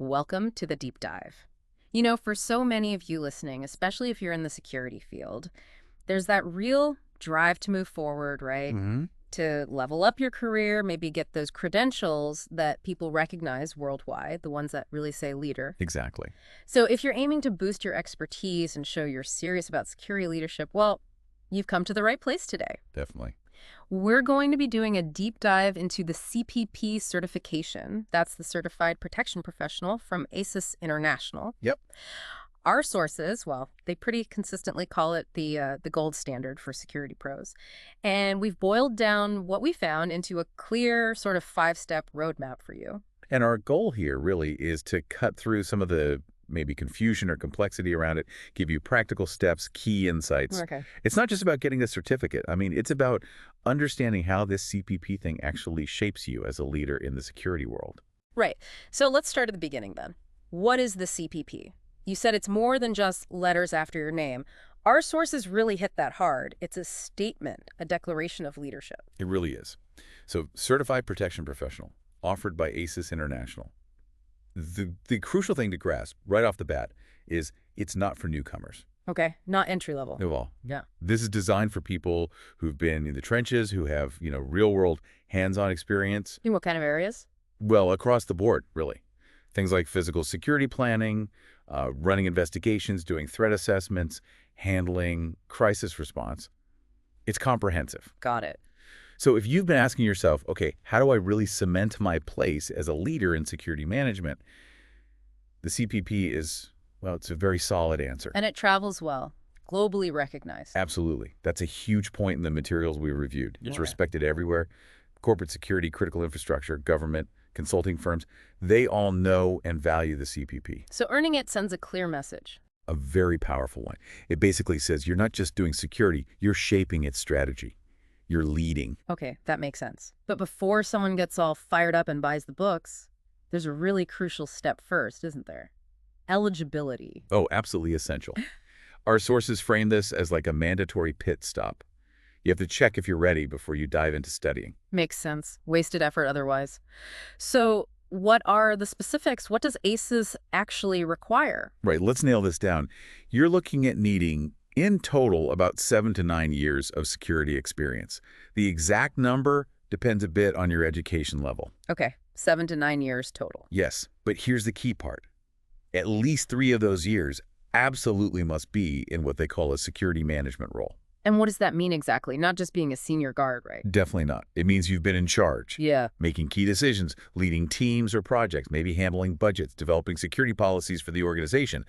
Welcome to the deep dive. You know, for so many of you listening, especially if you're in the security field, there's that real drive to move forward, right? hmm To level up your career, maybe get those credentials that people recognize worldwide, the ones that really say leader. Exactly. So if you're aiming to boost your expertise and show you're serious about security leadership, well, you've come to the right place today. Definitely. We're going to be doing a deep dive into the CPP certification. That's the Certified Protection Professional from ASIS International. Yep. Our sources, well, they pretty consistently call it the gold standard for security pros. And we've boiled down what we found into a clear sort of five-step roadmap for you. And our goal here really is to cut through some of the maybe confusion or complexity around it, give you practical steps, key insights. Okay. It's not just about getting the certificate. I mean, it's about understanding how this CPP thing actually shapes you as a leader in the security world. Right. So let's start at the beginning then. What is the CPP? You said it's more than just letters after your name. Our sources really hit that hard. It's a statement, a declaration of leadership. It really is. So, Certified Protection Professional, offered by ASIS International. The crucial thing to grasp right off the bat is it's not for newcomers. Okay, not entry level. Of all. Yeah. This is designed for people who've been in the trenches, who have, real-world hands-on experience, In what kind of areas? well, across the board, really. Things like physical security planning, running investigations, doing threat assessments, handling crisis response. It's comprehensive. Got it. So if you've been asking yourself, okay, how do I really cement my place as a leader in security management? The CPP is, well, it's a very solid answer. And it travels well, globally recognized. Absolutely. That's a huge point in the materials we reviewed. It's Yeah. respected everywhere. Corporate security, critical infrastructure, government, consulting firms, they all know and value the CPP. So earning it sends a clear message. A very powerful one. It basically says you're not just doing security, you're shaping its strategy. You're leading. Okay, that makes sense. But before someone gets all fired up and buys the books, there's a really crucial step first, isn't there? Eligibility. Oh, absolutely essential. Our sources frame this as like a mandatory pit stop. You have to check if you're ready before you dive into studying. Makes sense. Wasted effort otherwise. So what are the specifics? What does ACES actually require? Right, let's nail this down. You're looking at needing, in total, about 7 to 9 years of security experience. The exact number depends a bit on your education level. Okay, 7 to 9 years total. Yes, but here's the key part. At least 3 of those years absolutely must be in what they call a security management role. And what does that mean exactly? Not just being a senior guard, right? Definitely not. It means you've been in charge. Yeah. Making key decisions, leading teams or projects, maybe handling budgets, developing security policies for the organization.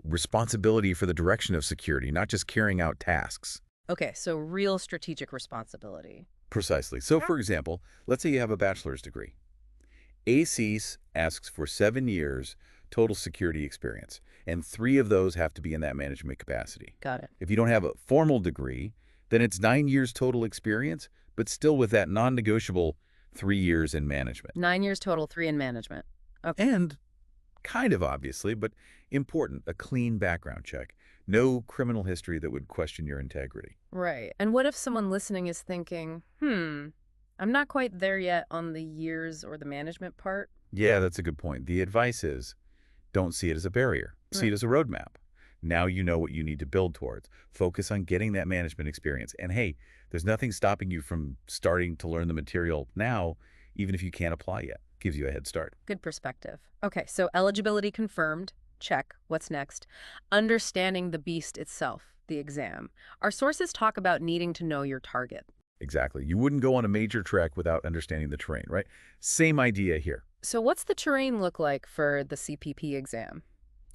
Responsibility for the direction of security, not just carrying out tasks. Okay, so real strategic responsibility. Precisely. So, for example, let's say you have a bachelor's degree. ASIS asks for 7 years total security experience, and 3 of those have to be in that management capacity. Got it. If you don't have a formal degree, then it's 9 years total experience, but still with that non-negotiable 3 years in management. 9 years total, 3 in management. Okay. And, kind of obviously, but important, a clean background check. No criminal history that would question your integrity. Right. And what if someone listening is thinking, I'm not quite there yet on the years or the management part? Yeah, that's a good point. The advice is, don't see it as a barrier. See it Right. as a roadmap. Now you know what you need to build towards. Focus on getting that management experience. And hey, there's nothing stopping you from starting to learn the material now, even if you can't apply yet. Gives you a head start. Good perspective. Okay, so eligibility confirmed. Check. What's next? Understanding the beast itself, the exam. Our sources talk about needing to know your target. Exactly. You wouldn't go on a major trek without understanding the terrain, right? Same idea here. So what's the terrain look like for the CPP exam?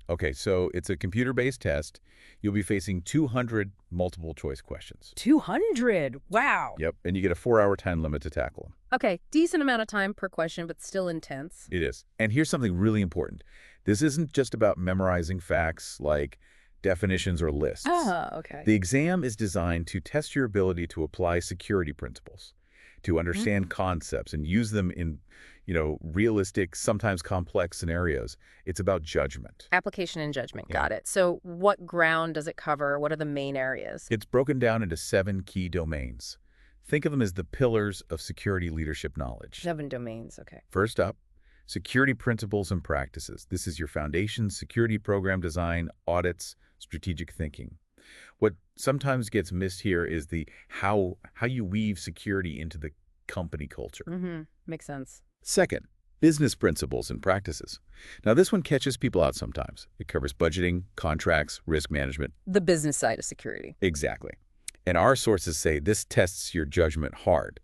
Okay, so it's a computer-based test. You'll be facing 200 multiple choice questions. 200. Wow. Yep, and you get a 4-hour time limit to tackle them. Okay, decent amount of time per question, but still intense. It is. And here's something really important. This isn't just about memorizing facts like definitions or lists. Okay. The exam is designed to test your ability to apply security principles, to understand concepts and use them in, realistic, sometimes complex scenarios. It's about judgment. Application and judgment. Yeah. Got it. So what ground does it cover? What are the main areas? It's broken down into 7 key domains. Think of them as the pillars of security leadership knowledge. 7 domains. Okay. First up, Security principles and practices. This is your foundation, security program design, audits, strategic thinking. What sometimes gets missed here is the how you weave security into the company culture. Makes sense. Second, business principles and practices. Now, this one catches people out sometimes. It covers budgeting, contracts, risk management. The business side of security. Exactly. And our sources say this tests your judgment hard.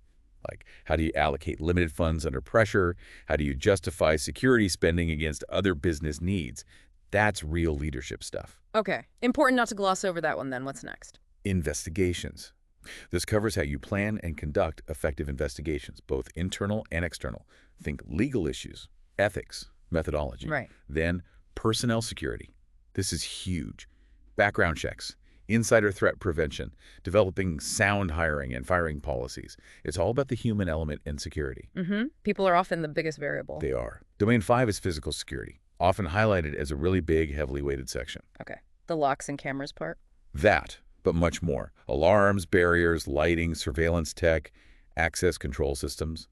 Like, how do you allocate limited funds under pressure? How do you justify security spending against other business needs? That's real leadership stuff. Okay. Important not to gloss over that one then. What's next? Investigations. This covers how you plan and conduct effective investigations, both internal and external. Think legal issues, ethics, methodology. Right. Then personnel security. This is huge. Background checks, insider threat prevention, developing sound hiring and firing policies. It's all about the human element in security. People are often the biggest variable. They are. Domain 5 is physical security, often highlighted as a really big, heavily weighted section. Okay. The locks and cameras part? That, but much more. Alarms, barriers, lighting, surveillance tech, access control systems.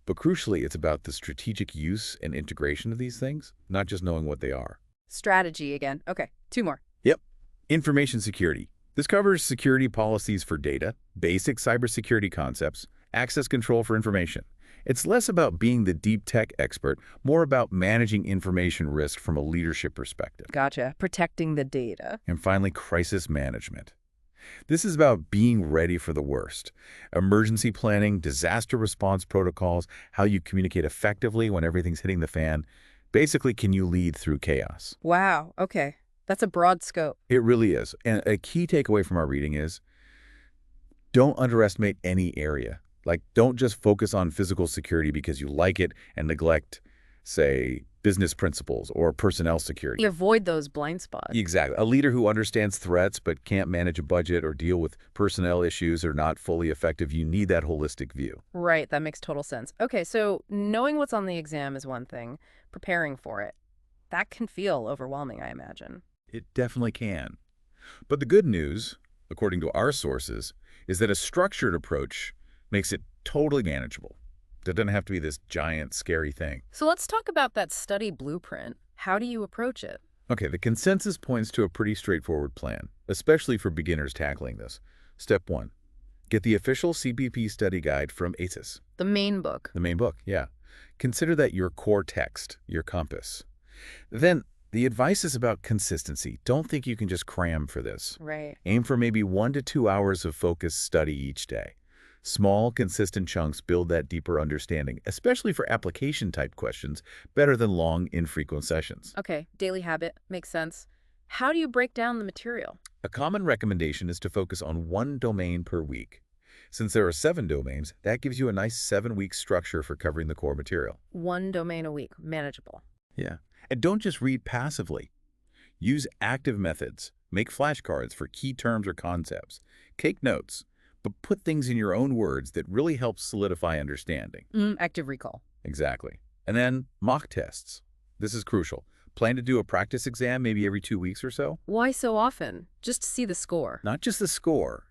But crucially, it's about the strategic use and integration of these things, not just knowing what they are. Strategy again. Okay. 2 more. Yep. Information security. This covers security policies for data, basic cybersecurity concepts, access control for information. It's less about being the deep tech expert, more about managing information risk from a leadership perspective. Gotcha. Protecting the data. And finally, crisis management. This is about being ready for the worst. Emergency planning, disaster response protocols, how you communicate effectively when everything's hitting the fan. Basically, can you lead through chaos? Wow. Okay. That's a broad scope. It really is. And a key takeaway from our reading is don't underestimate any area. Like, don't just focus on physical security because you like it and neglect, say, business principles or personnel security. You avoid those blind spots. Exactly. A leader who understands threats but can't manage a budget or deal with personnel issues or not fully effective, you need that holistic view. Right. That makes total sense. Okay. So knowing what's on the exam is one thing. Preparing for it, that can feel overwhelming, I imagine. It definitely can. But the good news, according to our sources, is that a structured approach makes it totally manageable. It doesn't have to be this giant, scary thing. So let's talk about that study blueprint. How do you approach it? Okay, the consensus points to a pretty straightforward plan, especially for beginners tackling this. Step 1, get the official CPP study guide from ASIS. The main book. The main book, yeah. Consider that your core text, your compass. Then, the advice is about consistency. Don't think you can just cram for this. Right. Aim for maybe 1 to 2 hours of focused study each day. Small, consistent chunks build that deeper understanding, especially for application-type questions, better than long, infrequent sessions. Okay. Daily habit. Makes sense. How do you break down the material? A common recommendation is to focus on 1 domain per week. Since there are 7 domains, that gives you a nice 7-week structure for covering the core material. 1 domain a week. Manageable. Yeah. And don't just read passively. Use active methods. Make flashcards for key terms or concepts. Take notes, but put things in your own words that really help solidify understanding. Active recall. Exactly. And then mock tests. This is crucial. Plan to do a practice exam maybe every 2 weeks or so. Why so often? Just to see the score. Not just the score.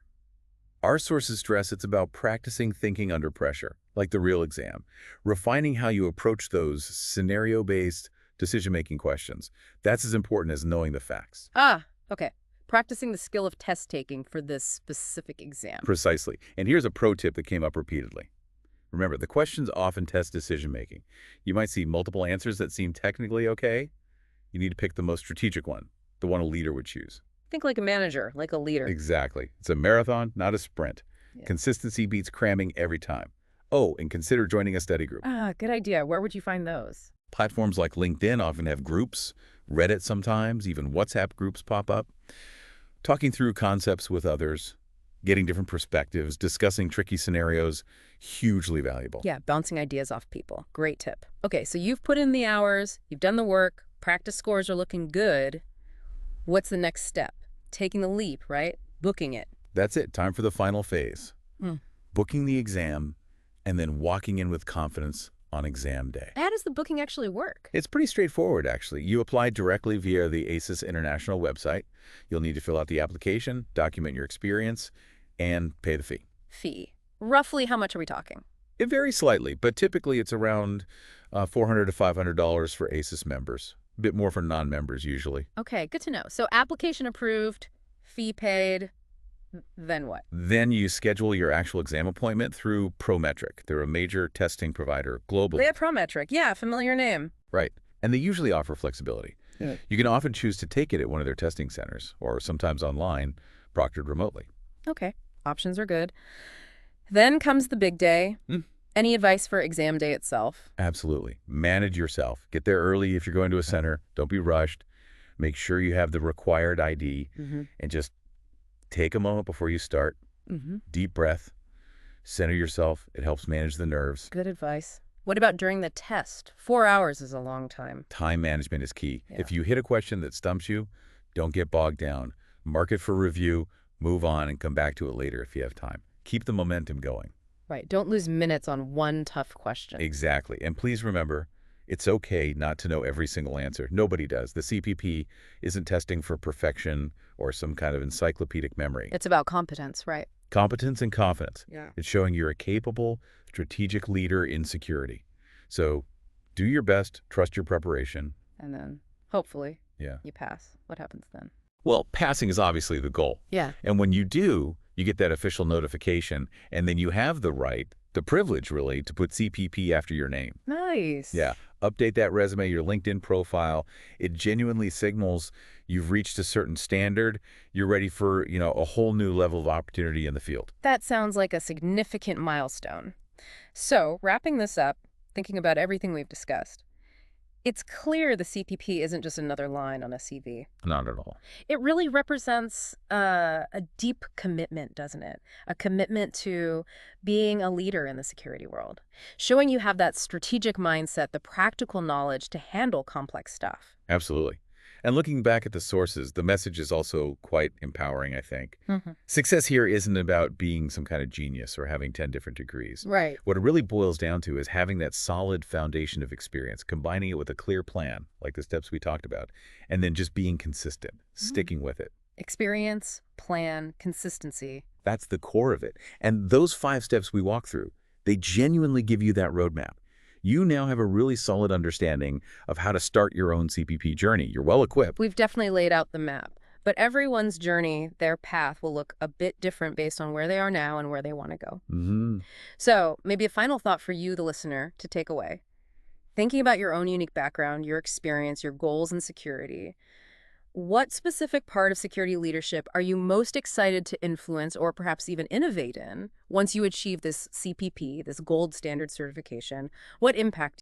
Our sources stress it's about practicing thinking under pressure, like the real exam, refining how you approach those scenario-based decision-making questions. That's as important as knowing the facts. Okay. Practicing the skill of test taking for this specific exam. Precisely. And here's a pro tip that came up repeatedly. Remember, the questions often test decision-making. You might see multiple answers that seem technically okay. You need to pick the most strategic one, the one a leader would choose. Think like a manager, like a leader. Exactly. It's a marathon, not a sprint. Yeah. Consistency beats cramming every time. Oh, and consider joining a study group. Good idea. Where would you find those? Platforms like LinkedIn often have groups, Reddit sometimes, even WhatsApp groups pop up. Talking through concepts with others, getting different perspectives, discussing tricky scenarios, hugely valuable. Yeah, bouncing ideas off people. Great tip. Okay, so you've put in the hours, you've done the work, practice scores are looking good. What's the next step? Taking the leap, right? Booking it. That's it. Time for the final phase. Booking the exam and then walking in with confidence on exam day. How does the booking actually work? It's pretty straightforward, actually. You apply directly via the ASIS International website. You'll need to fill out the application, document your experience, and pay the fee. Fee. Roughly how much are we talking? It varies slightly, but typically it's around $400 to $500 for ASIS members. A bit more for non-members usually. Okay, good to know. So application approved, fee paid, then what? Then you schedule your actual exam appointment through Prometric. They're a major testing provider globally. Leah Prometric. Yeah, familiar name. Right. And they usually offer flexibility. Yeah. You can often choose to take it at one of their testing centers or sometimes online, proctored remotely. Okay, options are good. Then comes the big day. Any advice for exam day itself? Absolutely. Manage yourself. Get there early if you're going to a center. Don't be rushed. Make sure you have the required ID and just take a moment before you start. Deep breath. Center yourself. It helps manage the nerves. Good advice. What about during the test? 4 hours is a long time. Time management is key. Yeah. If you hit a question that stumps you, don't get bogged down. Mark it for review, move on, and come back to it later if you have time. Keep the momentum going. Right. Don't lose minutes on one tough question. Exactly. And please remember, it's okay not to know every single answer. Nobody does. The CPP isn't testing for perfection or some kind of encyclopedic memory. It's about competence, right? Competence and confidence. Yeah. It's showing you're a capable, strategic leader in security. So do your best, trust your preparation. And then, hopefully, Yeah. you pass. What happens then? Well, passing is obviously the goal. Yeah. And when you do, you get that official notification, and then you have the right, the privilege really, to put CPP after your name. Nice. Yeah. Update that resume, your LinkedIn profile. It genuinely signals you've reached a certain standard. You're ready for, a whole new level of opportunity in the field. That sounds like a significant milestone. So, wrapping this up, thinking about everything we've discussed, it's clear the CPP isn't just another line on a CV. Not at all. It really represents a deep commitment, doesn't it? A commitment to being a leader in the security world, showing you have that strategic mindset, the practical knowledge to handle complex stuff. Absolutely. And looking back at the sources, the message is also quite empowering, I think. Success here isn't about being some kind of genius or having 10 different degrees. Right. What it really boils down to is having that solid foundation of experience, combining it with a clear plan, like the steps we talked about, and then just being consistent, sticking with it. Experience, plan, consistency. That's the core of it. And those 5 steps we walk through, they genuinely give you that roadmap. You now have a really solid understanding of how to start your own CPP journey. You're well equipped. We've definitely laid out the map, but everyone's journey, their path will look a bit different based on where they are now and where they want to go. So maybe a final thought for you, the listener, to take away. Thinking about your own unique background, your experience, your goals in security, what specific part of security leadership are you most excited to influence or perhaps even innovate in once you achieve this CPP, this gold standard certification? What impact